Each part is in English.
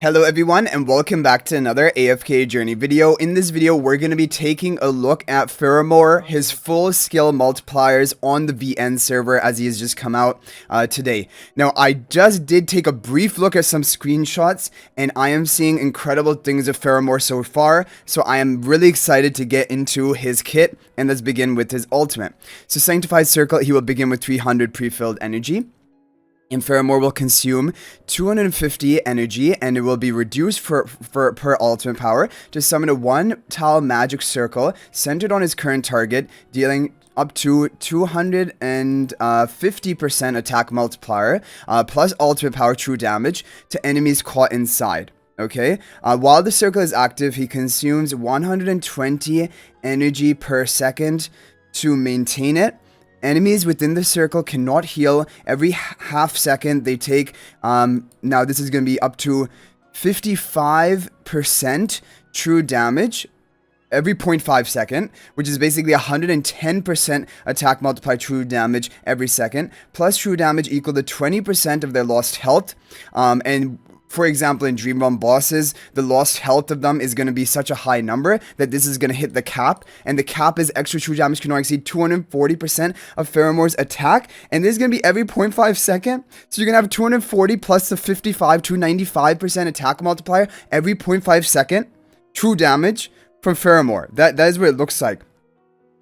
Hello everyone and welcome back to another AFK journey video. In this video we're going to be taking a look at Faramor, his full skill multipliers on the VN server as he has just come out today. Now I just did take a brief look at some screenshots and I am seeing incredible things of Faramor so far, so I am really excited to get into his kit, and let's begin with his ultimate. So Sanctified Circle, he will begin with 300 pre-filled energy. And Faramor will consume 250 energy, and it will be reduced per ultimate power to summon a 1-tile magic circle centered on his current target, dealing up to 250% attack multiplier, plus ultimate power true damage to enemies caught inside. Okay, while the circle is active, he consumes 120 energy per second to maintain it. Enemies within the circle cannot heal every half second they take. Now this is going to be up to 55% true damage every 0.5 second, which is basically 110% attack multiply true damage every second, plus true damage equal to 20% of their lost health. And for example, in Dream Realm bosses, the lost health of them is going to be such a high number that this is going to hit the cap, and the cap is extra true damage cannot exceed 240% of Faramor's attack, and this is going to be every 0.5 second, so you're going to have 240 plus the 55 to 95% attack multiplier every 0.5 second true damage from Faramor. That is what it looks like.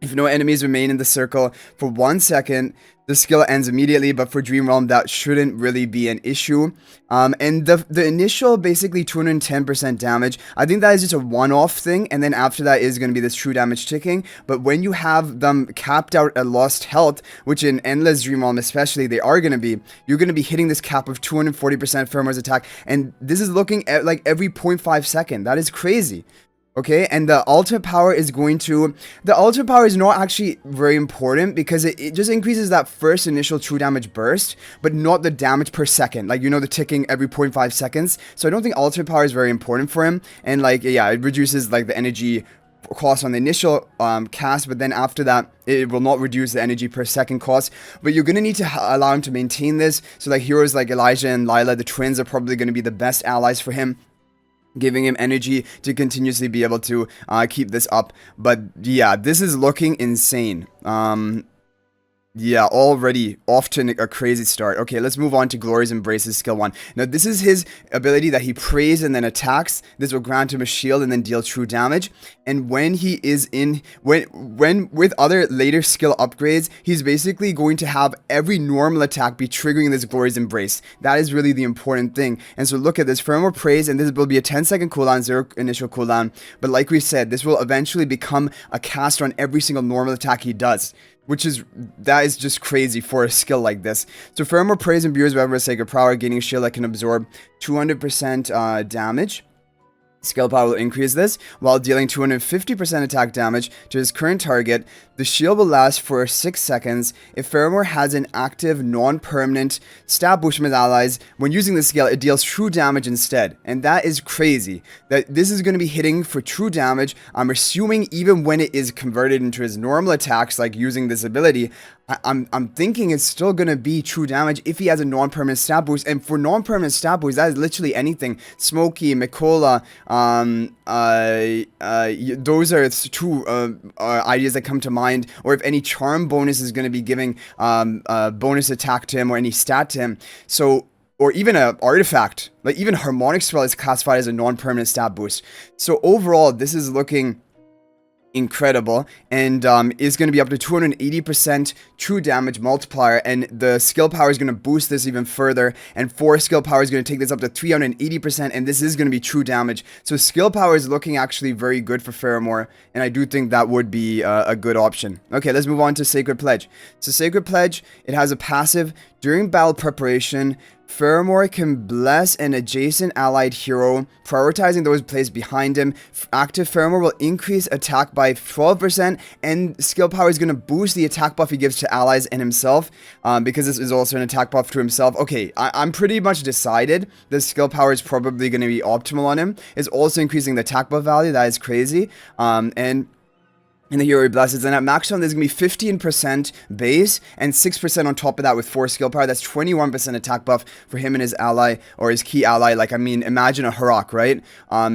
If no enemies remain in the circle for 1 second, the skill ends immediately, but for Dream Realm, that shouldn't really be an issue. And the initial, basically 210% damage, I think that is just a one-off thing, and then after that is going to be this true damage ticking. But when you have them capped out at lost health, which in Endless Dream Realm especially, they are going to be, you're going to be hitting this cap of 240% Faramor's attack, and this is looking at like every 0.5 second. That is crazy. Okay, and the ultimate power is not actually very important because it just increases that first initial true damage burst, but not the damage per second, like, you know, the ticking every 0.5 seconds. So I don't think ultimate power is very important for him, and like, yeah, it reduces like the energy cost on the initial cast, but then after that it will not reduce the energy per second cost. But you're going to need to allow him to maintain this, so like heroes like Elijah and Lila, the twins, are probably going to be the best allies for him, giving him energy to continuously be able to keep this up. But yeah, this is looking insane. Yeah, already off to a crazy start. Okay, let's move on to Glory's Embrace's skill 1. Now, this is his ability that he prays and then attacks. This will grant him a shield and then deal true damage. And when he is when with other later skill upgrades, he's basically going to have every normal attack be triggering this Glory's Embrace. That is really the important thing. And so look at this. Faramor prays, and this will be a 10-second cooldown, 0 initial cooldown. But like we said, this will eventually become a cast on every single normal attack he does, that is just crazy for a skill like this. So Faramor prays and imbues whatever sacred power, gaining a shield that can absorb 200% damage. Skill power will increase this while dealing 250% attack damage to his current target. The shield will last for 6 seconds. If Faramor has an active, non-permanent stat boost from his allies, when using the skill, it deals true damage instead. And that is crazy. That this is going to be hitting for true damage. I'm assuming even when it is converted into his normal attacks, like using this ability, I'm thinking it's still going to be true damage if he has a non-permanent stat boost. And for non-permanent stat boost, that is literally anything. Smokey, Mikola, those are two ideas that come to mind. Or if any charm bonus is going to be giving bonus attack to him or any stat to him. So, or even an artifact, like even Harmonic Spell is classified as a non-permanent stat boost. So overall, this is looking incredible, and is going to be up to 280% true damage multiplier, and the skill power is going to boost this even further, and 4 skill power is going to take this up to 380%, and this is going to be true damage. So skill power is looking actually very good for Faramor, and I do think that would be a good option. Okay, let's move on to Sacred Pledge. So Sacred Pledge, it has a passive. During battle preparation, Faramor can bless an adjacent allied hero, prioritizing those placed behind him. Active Faramor will increase attack by 12%, and skill power is going to boost the attack buff he gives to allies and himself, because this is also an attack buff to himself. Okay, I'm pretty much decided the skill power is probably going to be optimal on him. It's also increasing the attack buff value. That is crazy. And in the hero blesses, and at maximum there's gonna be 15% base and 6% on top of that with 4 skill power. That's 21% attack buff for him and his ally, or his key ally. Like, I mean, imagine a Harak, right?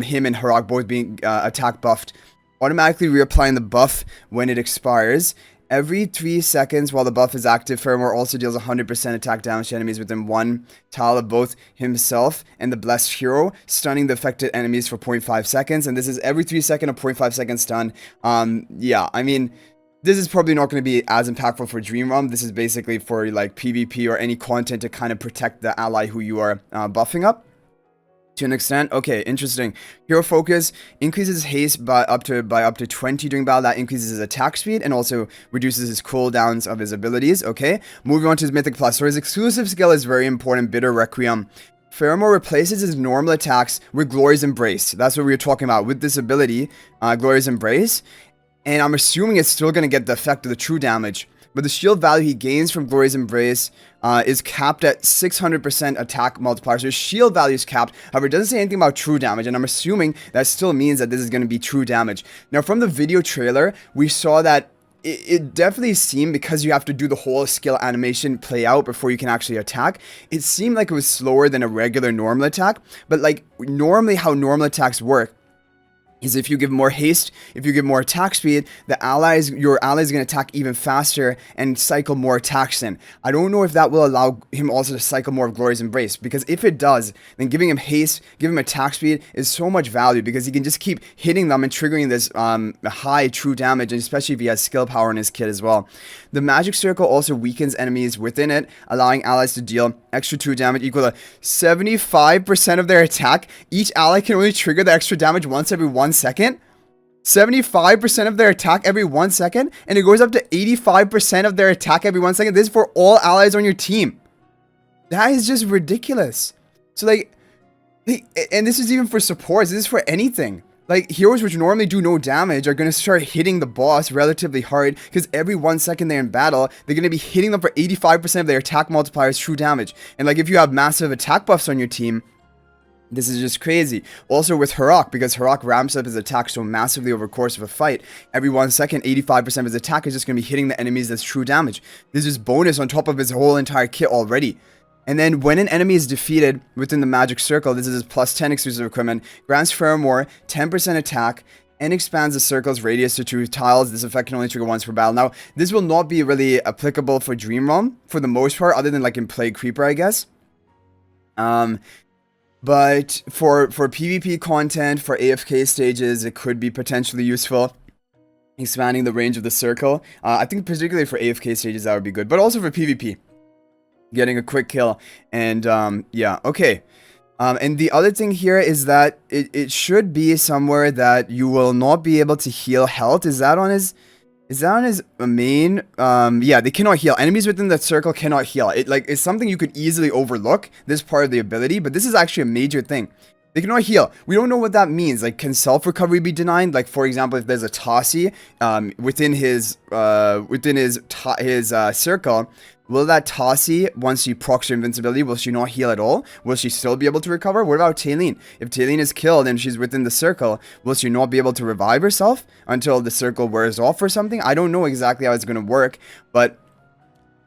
Him and Harak both being attack buffed, automatically reapplying the buff when it expires. Every 3 seconds while the buff is active, Faramor also deals 100% attack damage to enemies within 1 tile of both himself and the blessed hero, stunning the affected enemies for 0.5 seconds. And this is every 3 seconds, a 0.5 second stun. Yeah, I mean, this is probably not going to be as impactful for Dream Realm. This is basically for like PvP or any content to kind of protect the ally who you are buffing up. To an extent. Okay, interesting. Hero Focus increases haste by up to 20 during battle. That increases his attack speed and also reduces his cooldowns of his abilities. Okay, moving on to his Mythic Plus. So his exclusive skill is very important, Bitter Requiem. Faramor replaces his normal attacks with Glory's Embrace. That's what we were talking about with this ability, Glory's Embrace. And I'm assuming it's still going to get the effect of the true damage. But the shield value he gains from Glory's Embrace is capped at 600% attack multiplier. So his shield value is capped. However, it doesn't say anything about true damage, and I'm assuming that still means that this is going to be true damage. Now, from the video trailer, we saw that it definitely seemed, because you have to do the whole skill animation play out before you can actually attack, it seemed like it was slower than a regular normal attack. But like, normally how normal attacks work is if you give more haste, if you give more attack speed, your allies are going to attack even faster and cycle more attacks in. I don't know if that will allow him also to cycle more of Glory's Embrace, because if it does, then giving him haste, giving him attack speed is so much value, because he can just keep hitting them and triggering this high true damage, and especially if he has skill power in his kit as well. The magic circle also weakens enemies within it, allowing allies to deal extra true damage equal to 75% of their attack. Each ally can only trigger the extra damage once every 1 second. 75% of their attack every 1 second, and it goes up to 85% of their attack every 1 second. This is for all allies on your team. That is just ridiculous. So like, and this is even for supports. This is for anything. Like, heroes which normally do no damage are going to start hitting the boss relatively hard, because every 1 second they're in battle, they're going to be hitting them for 85% of their attack multipliers true damage. And like, if you have massive attack buffs on your team, this is just crazy. Also with Harak, because Harak ramps up his attack so massively over the course of a fight, every 1 second, 85% of his attack is just going to be hitting the enemies that's true damage. This is bonus on top of his whole entire kit already. And then when an enemy is defeated within the magic circle, this is his plus 10 exclusive equipment, grants Faramor 10% attack and expands the circle's radius to 2 tiles. This effect can only trigger once per battle. Now, this will not be really applicable for Dream Realm for the most part, other than like in Plague Creeper, I guess. But for PvP content, for AFK stages, it could be potentially useful. Expanding the range of the circle. I think particularly for AFK stages, that would be good. But also for PvP. Getting a quick kill. And, yeah, okay. And the other thing here is that it should be somewhere that you will not be able to heal health. Is that on his main? Yeah, they cannot heal. Enemies within that circle cannot heal. It's something you could easily overlook, this part of the ability, but this is actually a major thing. They cannot heal. We don't know what that means. Like, can self-recovery be denied? Like, for example, if there's a Tossie within his circle, will that Tossie, once she procs her invincibility, will she not heal at all? Will she still be able to recover? What about Taylene? If Taylene is killed and she's within the circle, will she not be able to revive herself until the circle wears off or something? I don't know exactly how it's going to work, but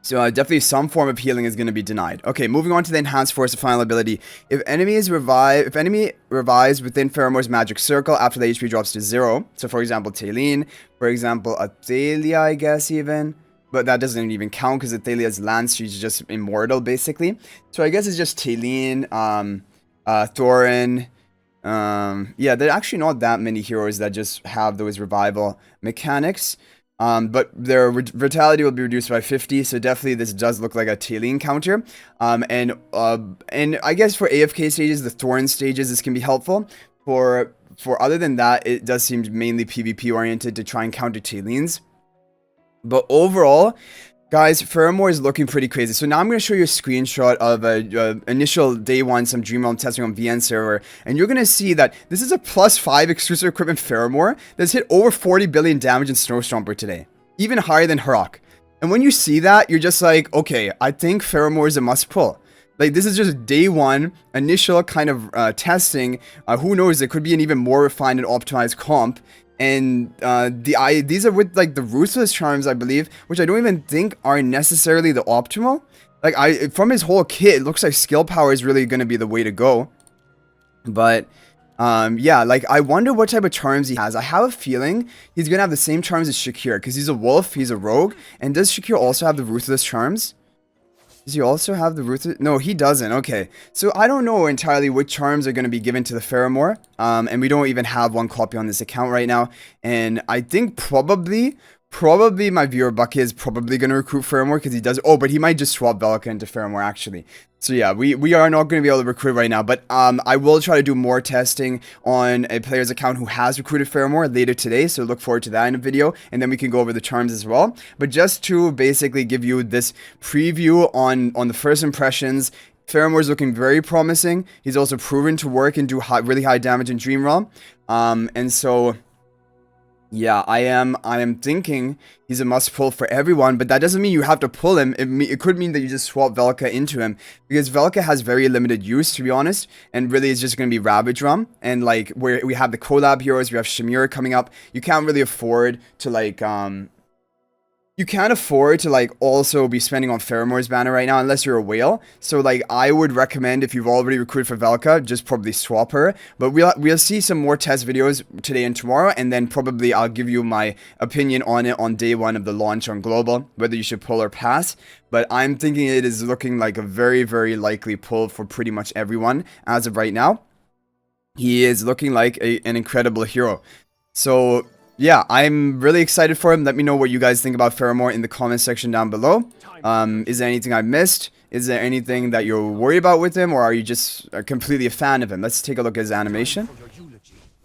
so definitely some form of healing is going to be denied. Okay, moving on to the Enhanced Force of Final Ability. If enemy revives within Faramor's magic circle after the HP drops to 0, so for example Taylene, for example Athalia, I guess even, but that doesn't even count because Athalia's lance, she's just immortal basically. So I guess it's just Taylene, Thorin. Yeah, there are actually not that many heroes that just have those revival mechanics. But their vitality will be reduced by 50, so definitely this does look like a Taylene counter. And I guess for AFK stages, the Thorin stages, this can be helpful. For other than that, it does seem mainly PvP oriented to try and counter Taylene's. But overall, guys, Faramor is looking pretty crazy. So now I'm going to show you a screenshot of initial day 1, some Dream Realm testing on VN server. And you're going to see that this is a +5 exclusive equipment Faramor that's hit over 40 billion damage in Snow Stomper today. Even higher than Harak. And when you see that, you're just like, okay, I think Faramor is a must pull. Like, this is just day 1, initial kind of testing. Who knows, it could be an even more refined and optimized comp. And these are with like the ruthless charms, I believe, which I don't even think are necessarily the optimal. Like from his whole kit, it looks like skill power is really going to be the way to go. But yeah, like I wonder what type of charms he has. I have a feeling he's going to have the same charms as Shakir, because he's a wolf, he's a rogue. And does Shakir also have the ruthless charms? Does he also have the ruthless? No, he doesn't. Okay. So I don't know entirely which charms are going to be given to the Faramor. And we don't even have one copy on this account right now. And I think probably my viewer Bucky is probably going to recruit Faramor, because he does. Oh, but he might just swap Velka into Faramor actually. So yeah, we are not going to be able to recruit right now, but I will try to do more testing on a player's account who has recruited Faramor later today, so look forward to that in a video, and then we can go over the charms as well. But just to basically give you this preview on the first impressions, Faramor is looking very promising. He's also proven to work and do really high damage in Dream Realm, and so yeah, I am thinking he's a must pull for everyone, but that doesn't mean you have to pull him. It could mean that you just swap Velka into him, because Velka has very limited use, to be honest, and really it's just going to be Ravage Realm, and like where we have the collab heroes, we have Shamir coming up. You can't really afford to like also be spending on Faramor's banner right now unless you're a whale. So like I would recommend, if you've already recruited for Velka, just probably swap her. But we'll see some more test videos today and tomorrow, and then probably I'll give you my opinion on it on day 1 of the launch on global, whether you should pull or pass. But I'm thinking it is looking like a very, very likely pull for pretty much everyone as of right now. He is looking like an incredible hero. So yeah, I'm really excited for him. Let me know what you guys think about Faramor in the comment section down below. Is there anything I missed? Is there anything that you're worried about with him? Or are you just completely a fan of him? Let's take a look at his animation.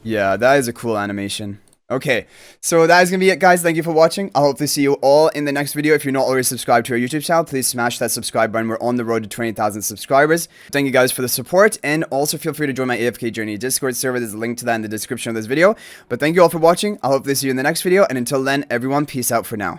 Yeah, that is a cool animation. Okay, so that is going to be it, guys. Thank you for watching. I hope to see you all in the next video. If you're not already subscribed to our YouTube channel, please smash that subscribe button. We're on the road to 20,000 subscribers. Thank you guys for the support, and also feel free to join my AFK Journey Discord server. There's a link to that in the description of this video. But thank you all for watching. I hope to see you in the next video, and until then, everyone, peace out for now.